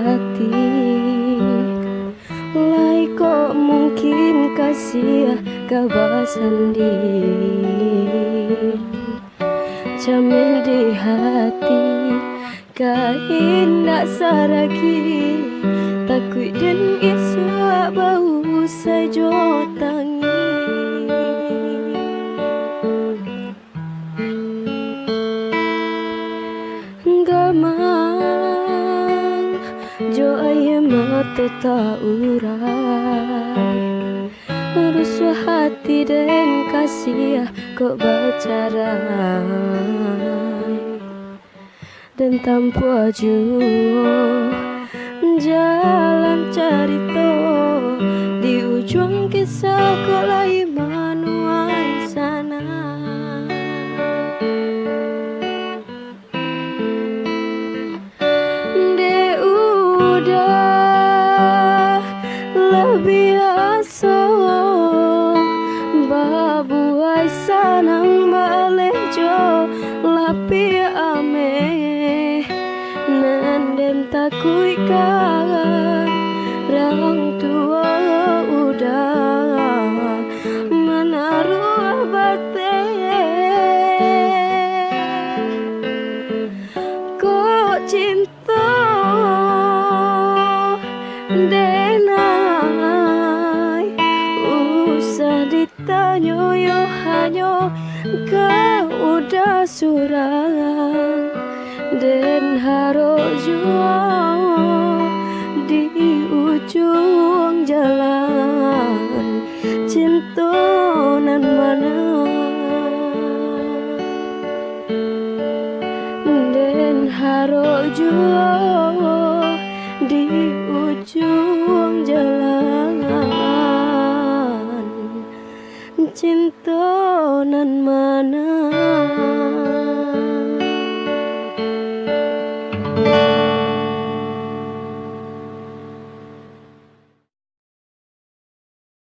hati. Lai kok mungkin kasih kabar sandi jamin di hati kain nak saragi takut dan isu bau sajo tangi gamang jo ayam mata tak urai rusuh hati dan kasih kok bercerai dan tanpa jua jalan cerita di ujung kisah kok lai manuai sana de udah lebih biasa babuai sanang malejo lapi ame nandem takui kan rang tua udah menaruh bate kok cinta denai usah ditanya yo hanya kau udah surang dan harus jual di ujung jalan cinta nan mana dan harus jual di ujung jalan cinta nan mana